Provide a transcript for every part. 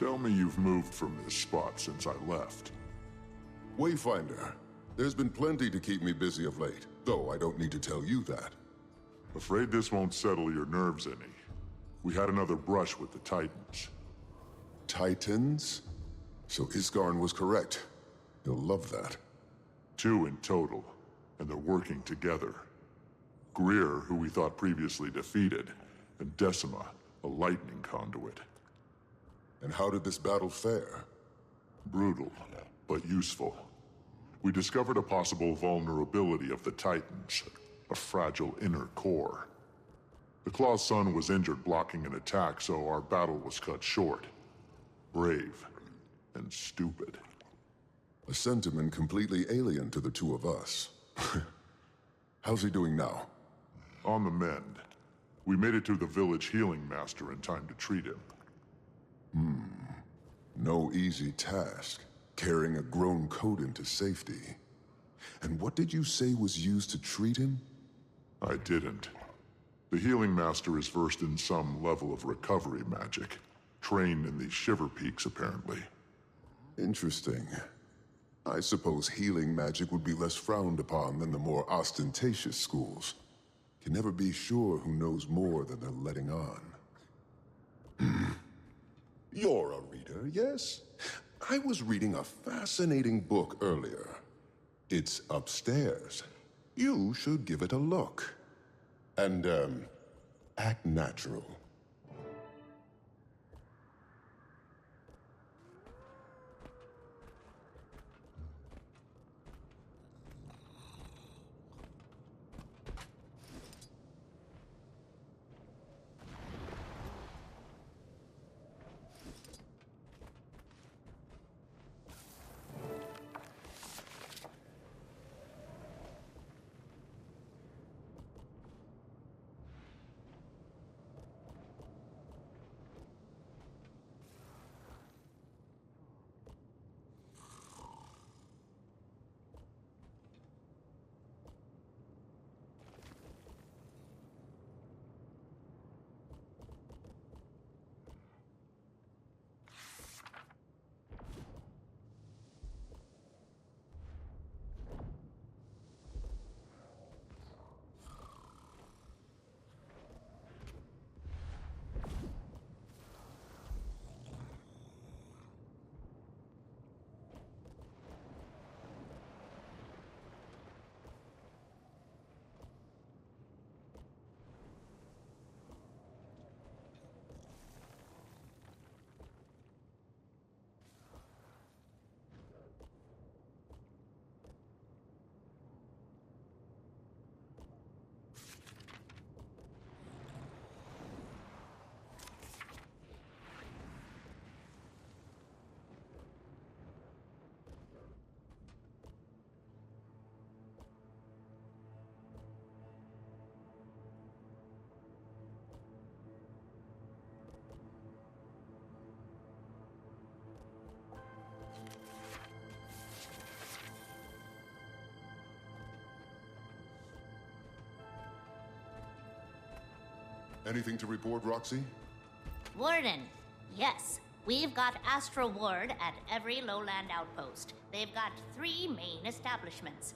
Tell me you've moved from this spot since I left. Wayfinder, there's been plenty to keep me busy of late, though I don't need to tell you that. Afraid this won't settle your nerves any. We had another brush with the Titans. Titans? So Isgarn was correct. He'll love that. 2 in total, and they're working together. Greer, who we thought previously defeated, and Decima, a lightning conduit. And how did this battle fare? Brutal, but useful. We discovered a possible vulnerability of the Titans, a fragile inner core. The Claw's son was injured blocking an attack, so our battle was cut short. Brave and stupid. A sentiment completely alien to the two of us. How's he doing now? On the mend. We made it to the village healing master in time to treat him. No easy task, carrying a grown Coden to safety. And what did you say was used to treat him? I didn't. The healing master is versed in some level of recovery magic. Trained in the Shiver Peaks, apparently. Interesting. I suppose healing magic would be less frowned upon than the more ostentatious schools. Can never be sure who knows more than they're letting on. You're a reader, yes? I was reading a fascinating book earlier. It's upstairs. You should give it a look. And, act natural. Anything to report, Roxy? Warden, yes. We've got Astra Ward at every lowland outpost. They've got 3 main establishments.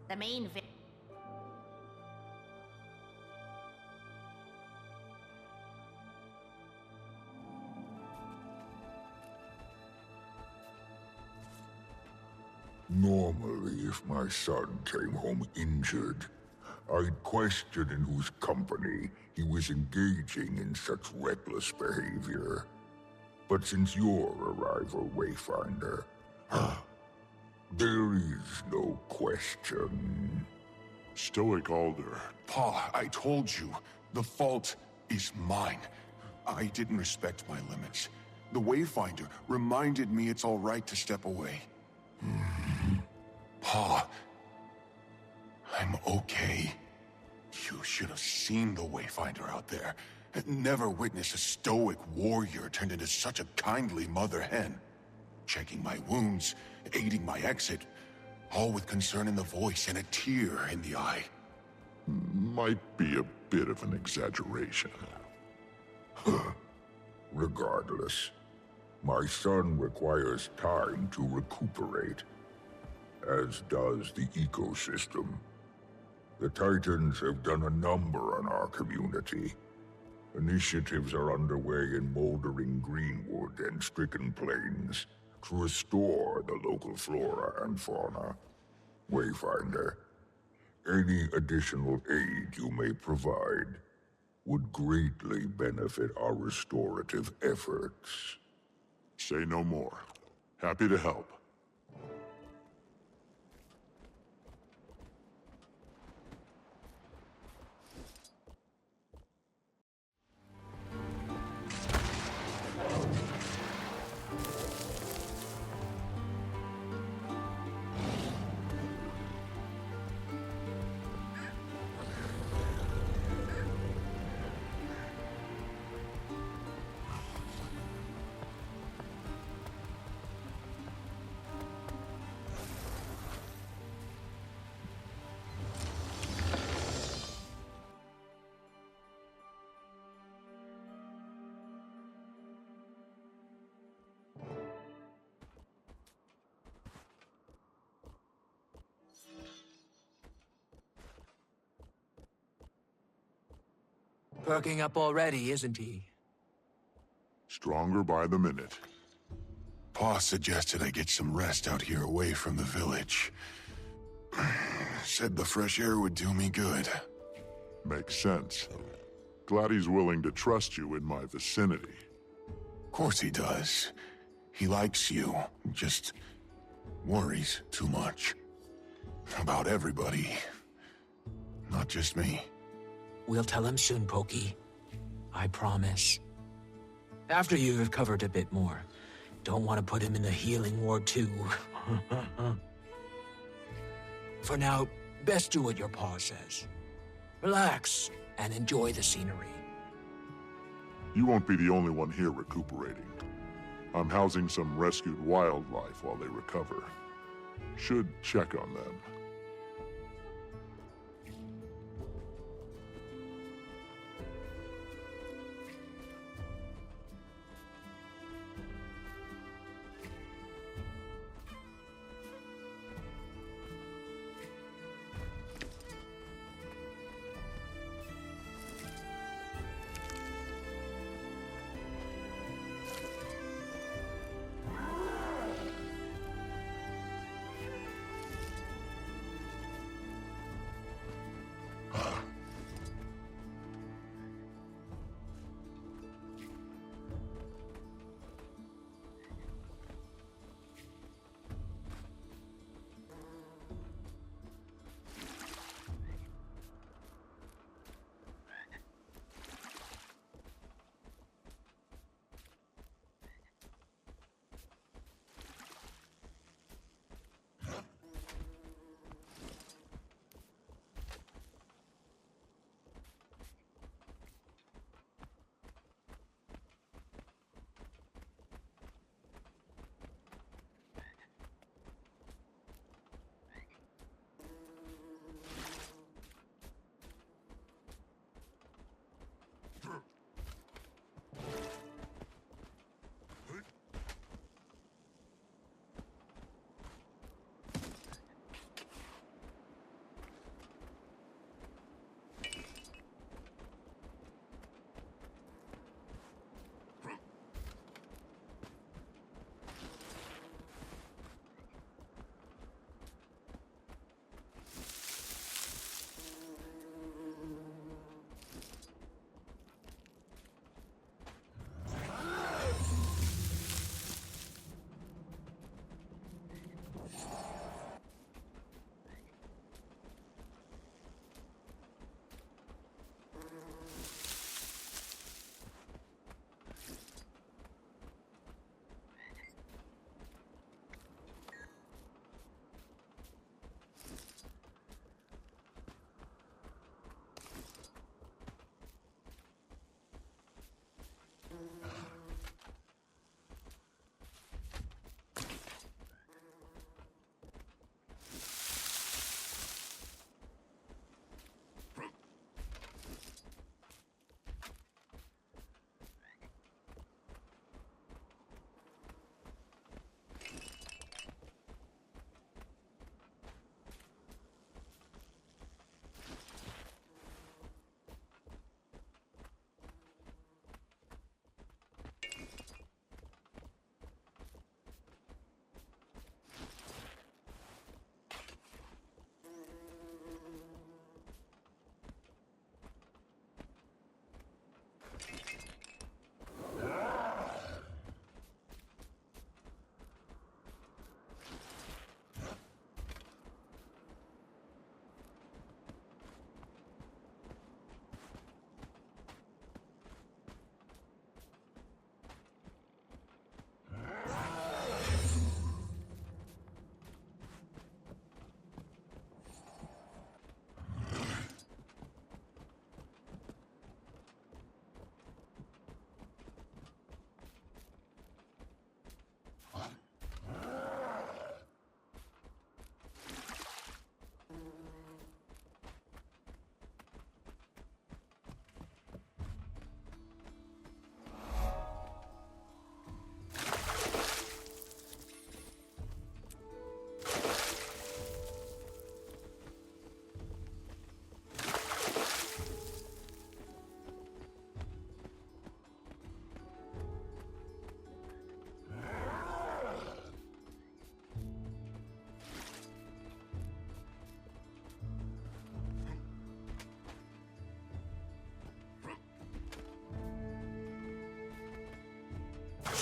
The main Normally, if my son came home injured, I'd question in whose company he was engaging in such reckless behavior. But since your arrival, Wayfinder, there is no question. Stoic Alder. Pa, I told you, the fault is mine. I didn't respect my limits. The Wayfinder reminded me it's all right to step away. Pa, I'm okay. You should have seen the Wayfinder out there. Never witnessed a stoic warrior turned into such a kindly mother hen. Checking my wounds, aiding my exit, all with concern in the voice and a tear in the eye. Might be a bit of an exaggeration. Regardless, My son requires time to recuperate, as does the ecosystem. The Titans have done a number on our community. Initiatives are underway in Moldering Greenwood and Stricken Plains to restore the local flora and fauna. Wayfinder, any additional aid you may provide would greatly benefit our restorative efforts. Say no more. Happy to help. Perking up already, isn't he? Stronger by the minute. Pa suggested I get some rest out here away from the village. Said the fresh air would do me good. Makes sense. Glad he's willing to trust you in my vicinity. Of course he does. He likes you, just worries too much. About everybody. Not just me. We'll tell him soon, Pokey. I promise. After you've recovered a bit more. Don't want to put him in the healing ward too. For now, best do what your paw says. Relax and enjoy the scenery. You won't be the only one here recuperating. I'm housing some rescued wildlife while they recover. Should check on them.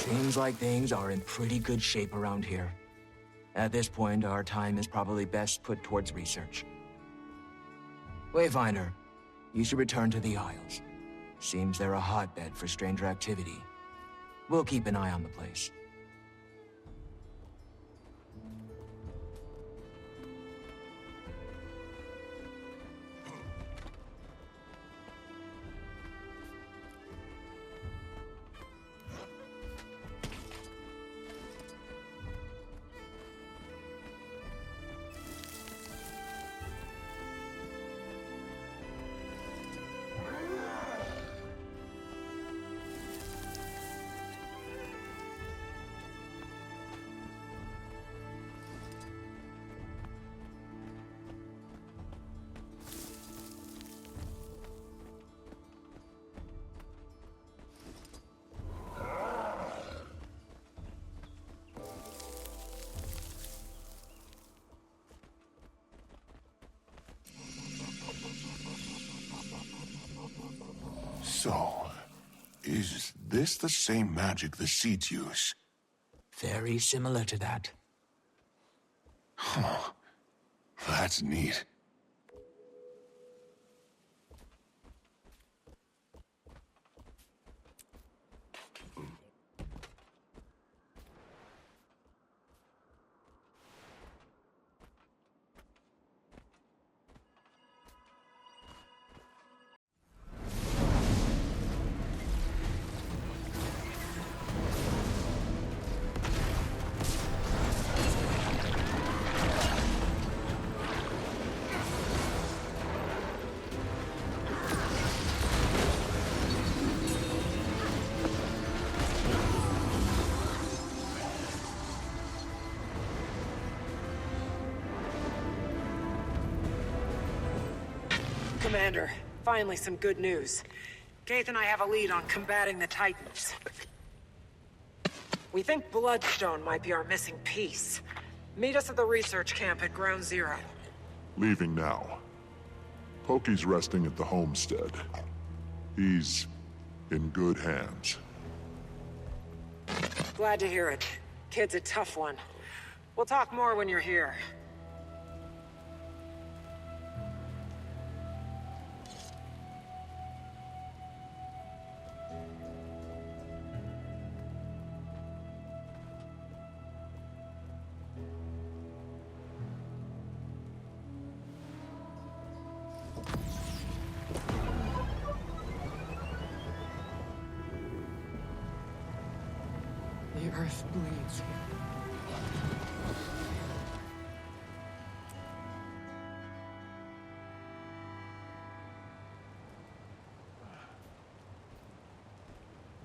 Seems like things are in pretty good shape around here. At this point, our time is probably best put towards research. Wayfinder, you should return to the Isles. Seems they're a hotbed for stranger activity. We'll keep an eye on the place. So, is this the same magic the seeds use? Very similar to that. Huh. That's neat. Commander, finally some good news. Gaith and I have a lead on combating the Titans. We think Bloodstone might be our missing piece. Meet us at the research camp at Ground Zero. Leaving now. Pokey's resting at the homestead. He's in good hands. Glad to hear it. Kid's a tough one. We'll talk more when you're here. The Earth bleeds.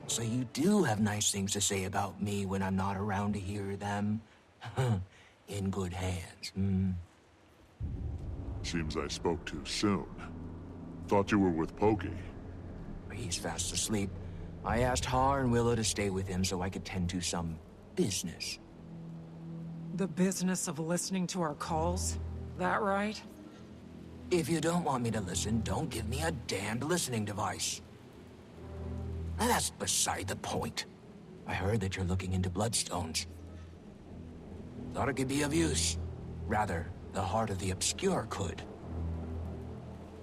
So you do have nice things to say about me when I'm not around to hear them? In good hands, hmm? Seems I spoke too soon. Thought you were with Pokey. He's fast asleep. I asked Har and Willow to stay with him so I could tend to some business. The business of listening to our calls? That right? If you don't want me to listen, don't give me a damned listening device. And that's beside the point. I heard that you're looking into bloodstones. Thought it could be of use. Rather, the heart of the obscure could.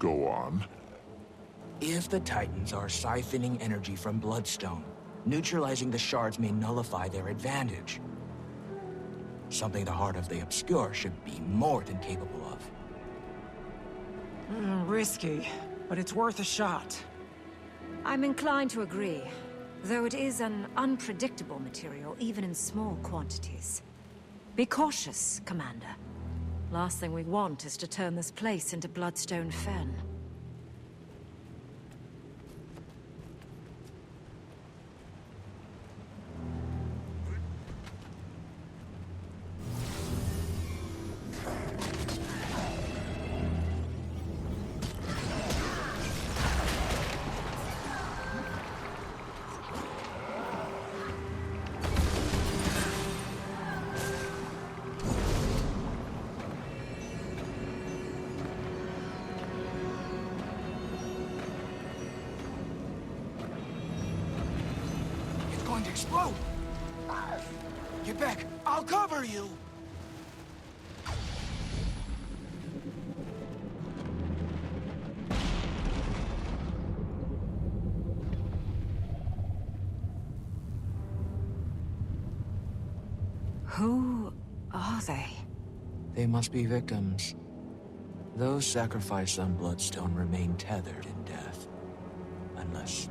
Go on. If the Titans are siphoning energy from Bloodstone, neutralizing the shards may nullify their advantage. Something the heart of the obscure should be more than capable of. Risky, but it's worth a shot. I'm inclined to agree, though it is an unpredictable material, even in small quantities. Be cautious, Commander. Last thing we want is to turn this place into Bloodstone Fen. It's going to explode! Get back! I'll cover you! Who are they? They must be victims. Those sacrificed on Bloodstone remain tethered in death. Unless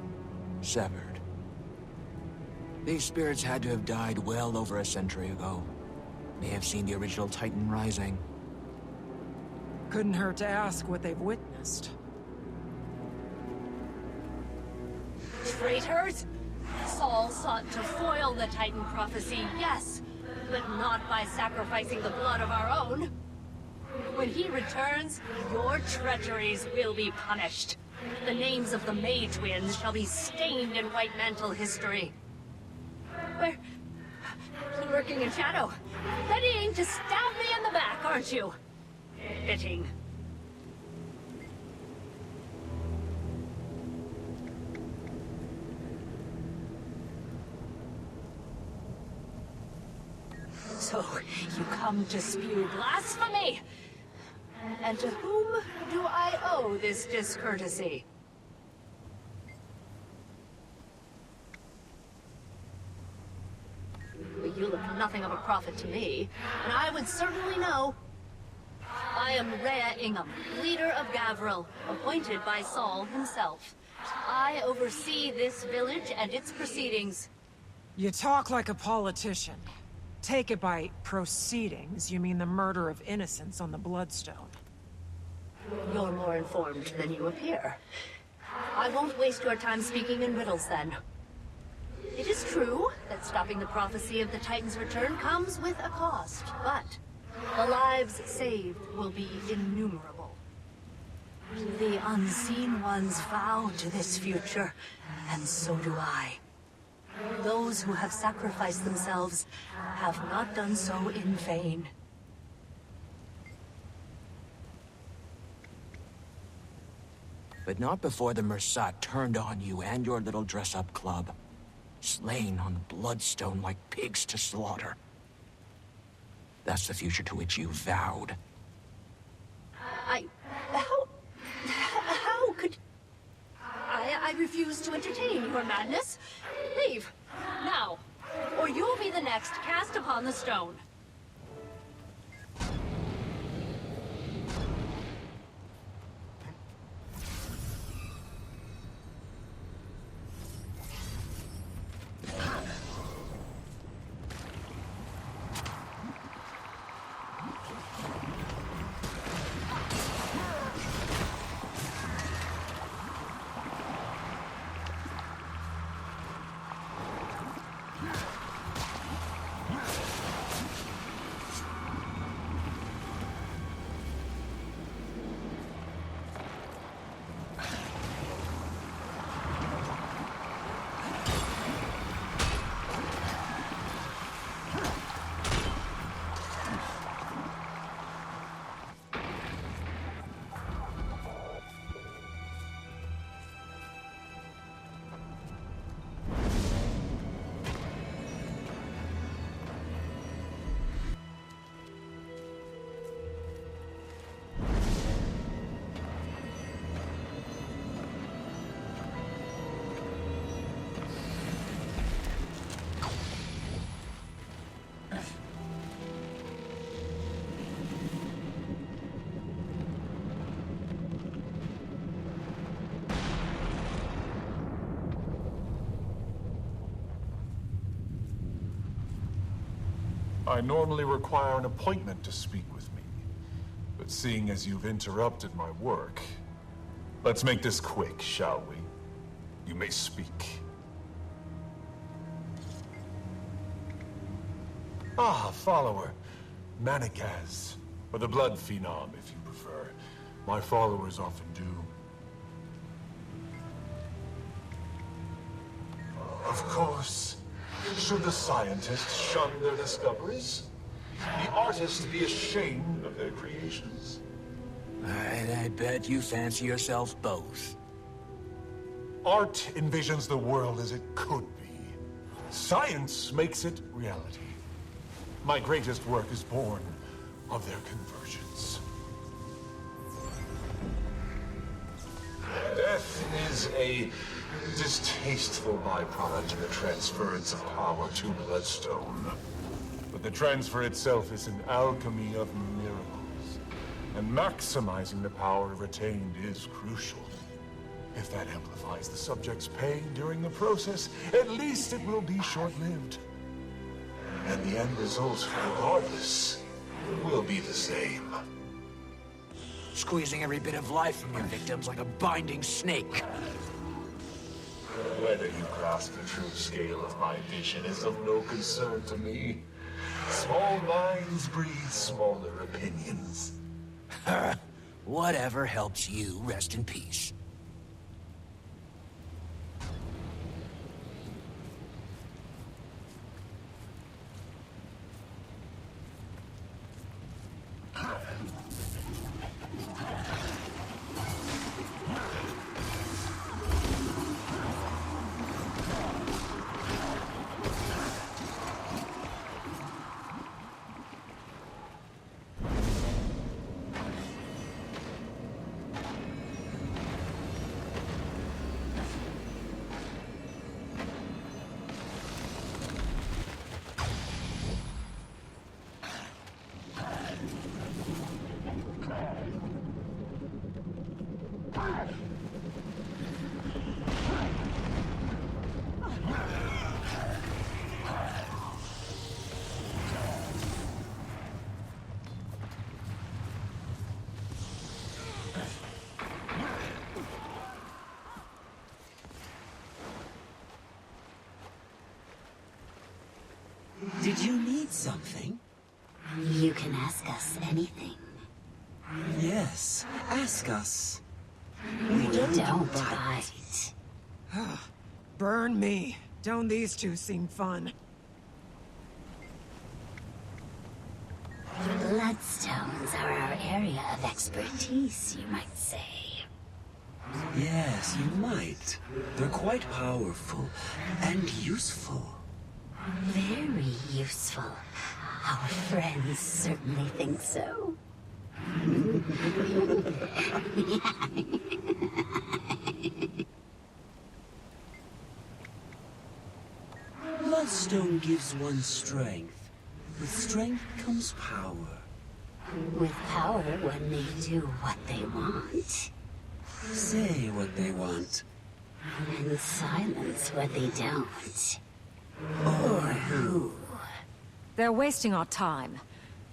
severed. These spirits had to have died well over a century ago. May have seen the original Titan rising. Couldn't hurt to ask what they've witnessed. Traitors! Saul sought to foil the Titan prophecy, yes, but not by sacrificing the blood of our own. When he returns, your treacheries will be punished. The names of the May twins shall be stained in White Mantle history. We're lurking in shadow, readying to stab me in the back, aren't you? Fitting. So, you come to spew blasphemy? And to whom do I owe this discourtesy? You look nothing of a prophet to me, and I would certainly know. I am Rhea Ingham, leader of Gavril, appointed by Saul himself. I oversee this village and its proceedings. You talk like a politician. Take it by proceedings, you mean the murder of innocents on the Bloodstone. You're more informed than you appear. I won't waste your time speaking in riddles, then. It is true that stopping the prophecy of the Titan's return comes with a cost, but the lives saved will be innumerable. The Unseen Ones vow to this future, and so do I. Those who have sacrificed themselves have not done so in vain. But not before the Mersat turned on you and your little dress-up club. Slain on the Bloodstone like pigs to slaughter. That's the future to which you vowed. How could... I refuse to entertain your madness. Leave, now, or you'll be the next cast upon the stone. I normally require an appointment to speak with me, but seeing as you've interrupted my work, let's make this quick, shall we? You may speak. Ah, follower. Manakaz, or the Blood Phenom, if you prefer. My followers often do. Of course. Should the scientists shun their discoveries? The artists be ashamed of their creations? I bet you fancy yourself both. Art envisions the world as it could be. Science makes it reality. My greatest work is born of their conversions. Death is a distasteful byproduct of the transference of power to Bloodstone. But the transfer itself is an alchemy of miracles, and maximizing the power retained is crucial. If that amplifies the subject's pain during the process, at least it will be short-lived. And the end result, regardless, will be the same. Squeezing every bit of life from your victims like a binding snake. Whether you grasp the true scale of my vision is of no concern to me. Small minds breathe smaller opinions. Whatever helps you rest in peace. Did you need something? You can ask us anything. Yes, ask us. We don't bite. Burn me. Don't these two seem fun? Bloodstones are our area of expertise, you might say. Yes, you might. They're quite powerful and useful. Very useful. Our friends certainly think so. Bloodstone gives one strength. With strength comes power. With power, one may do what they want. Say what they want. And silence what they don't. Or who? They're wasting our time.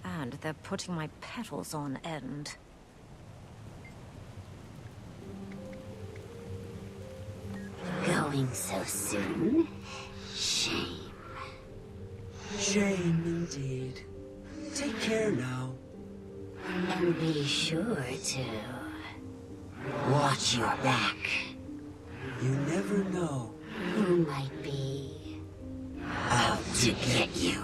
And they're putting my petals on end. Going so soon? Shame. Shame indeed. Take care now. And be sure to watch your back. You never know Who might be out to get you.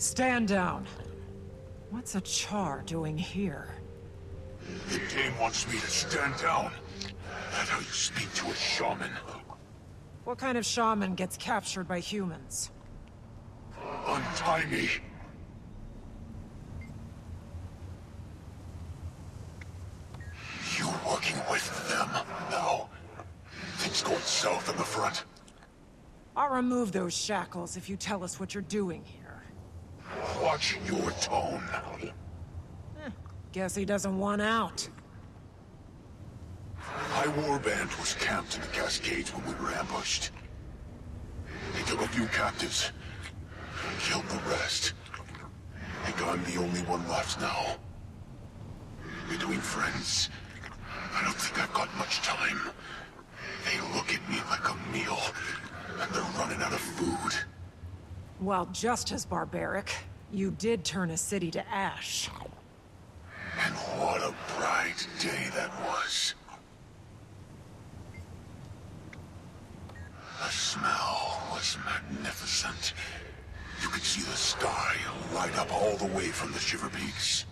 Stand down. What's a Char doing here? The game wants me to stand down. That's how you speak to a shaman. What kind of shaman gets captured by humans? Untie me. You working with them now? Things going south on the front? I'll remove those shackles if you tell us what you're doing here. Watch your tone. Guess he doesn't want out. My warband was camped in the Cascades when we were ambushed. They took a few captives, killed the rest. I think I'm the only one left now. Between friends, I don't think I've got much time. They look at me like a meal, and they're running out of food. While just as barbaric, you did turn a city to ash. And what a bright day that was. The smell was magnificent. You could see the sky light up all the way from the Shiver Peaks.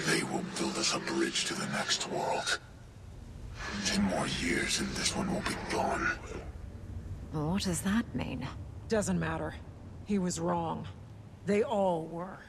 They will build us a bridge to the next world. 10 more years and this one will be gone. What does that mean? Doesn't matter. He was wrong. They all were.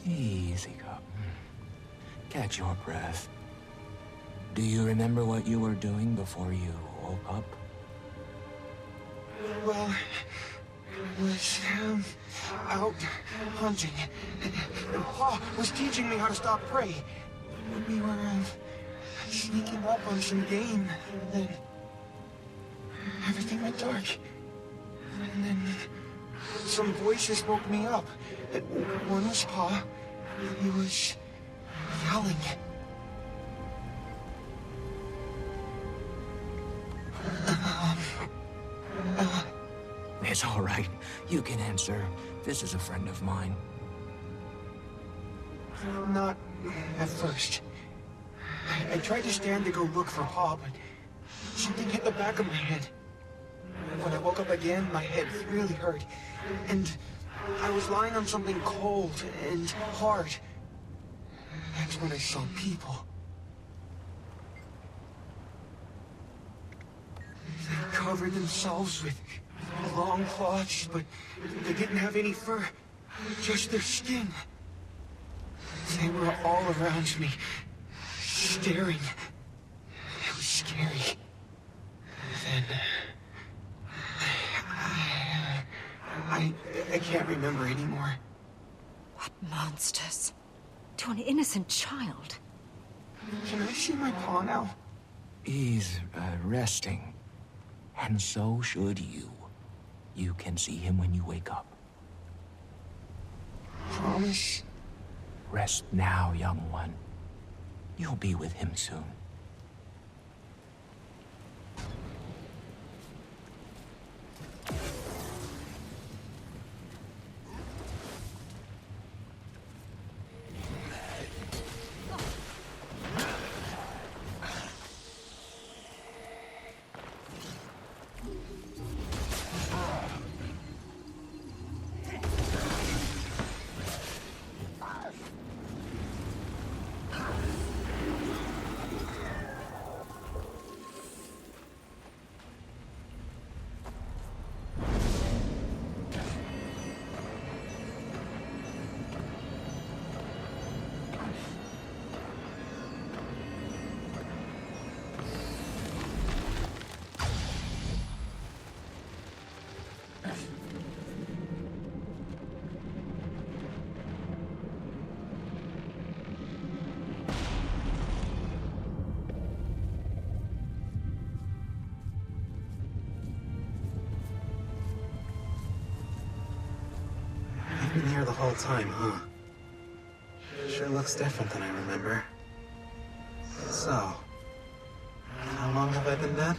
Easy, Cub. Catch your breath. Do you remember what you were doing before you woke up? Well, I was out hunting. And Pa was teaching me how to stop prey. We were sneaking up on some game, and then everything went dark. And then some voices woke me up. One was Pa. He was yelling. It's all right. You can answer. This is a friend of mine. Not at first. I tried to stand to go look for Pa, but something hit the back of my head. When I woke up again, my head really hurt. And I was lying on something cold and hard. That's when I saw people. They covered themselves with long cloths, but they didn't have any fur, just their skin. They were all around me, staring. It was scary. Then I can't remember anymore. What monsters? To an innocent child. Can I see my Pa now? He's resting. And so should you. You can see him when you wake up. Promise? Rest now, young one. You'll be with him soon. I've been here the whole time, huh? Sure looks different than I remember. So, how long have I been dead?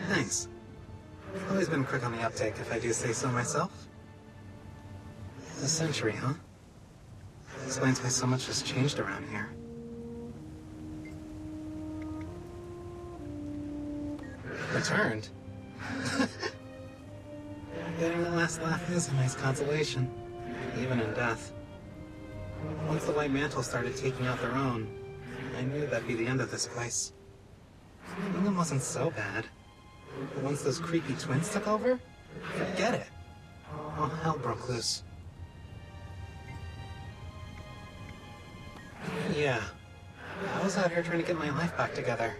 Thanks. I've always been quick on the uptake, if I do say so myself. A century, huh? Explains why so much has changed around here. Returned? Getting the last laugh is a nice consolation, even in death. Once the White Mantle started taking out their own, I knew that'd be the end of this place. England wasn't so bad. But once those creepy twins took over, forget it. All hell broke loose. Yeah, I was out here trying to get my life back together.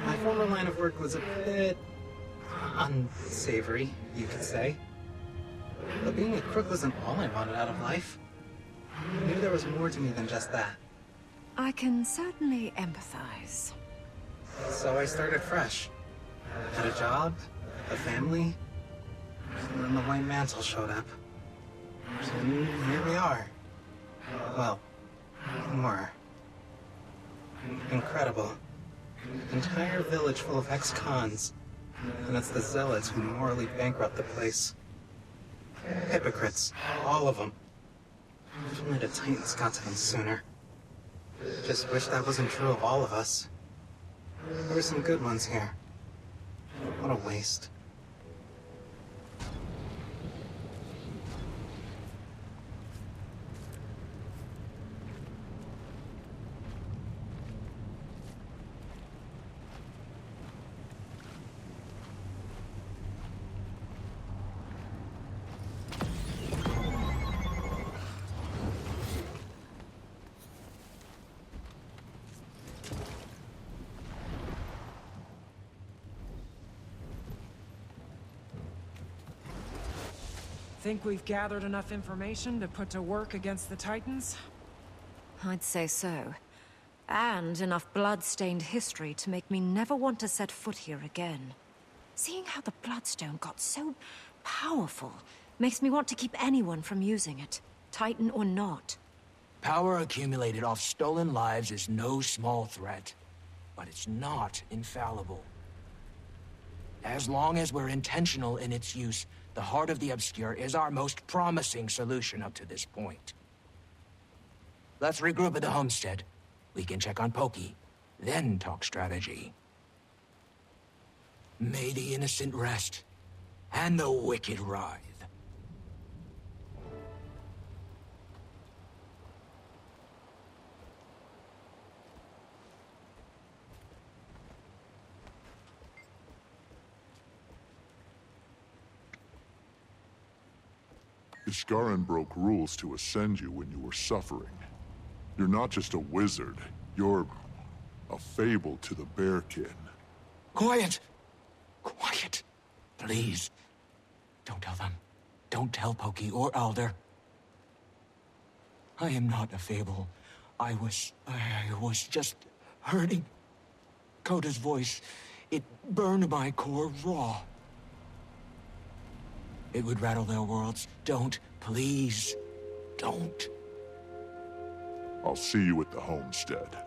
My former line of work was a bit unsavory, you could say. But being a crook wasn't all I wanted out of life. I knew there was more to me than just that. I can certainly empathize. So I started fresh. Had a job, a family, and then the White Mantle showed up. And here we are. Well, more. Incredible. Entire village full of ex-cons. And it's the zealots who morally bankrupt the place. Hypocrites, all of them. If only the Titans got to them sooner. Just wish that wasn't true of all of us. There were some good ones here. What a waste. Think we've gathered enough information to put to work against the Titans? I'd say so. And enough blood-stained history to make me never want to set foot here again. Seeing how the Bloodstone got so powerful makes me want to keep anyone from using it, Titan or not. Power accumulated off stolen lives is no small threat, but it's not infallible. As long as we're intentional in its use, the Heart of the Obscure is our most promising solution up to this point. Let's regroup at the homestead. We can check on Pokey, then talk strategy. May the innocent rest, and the wicked writhe. Iskarin broke rules to ascend you when you were suffering. You're not just a wizard, you're a fable to the Bearkin. Quiet! Quiet! Please. Don't tell them. Don't tell Pokey or Alder. I am not a fable. I was just hurting. Coda's voice, it burned my core raw. It would rattle their worlds. Don't, please, don't. I'll see you at the homestead.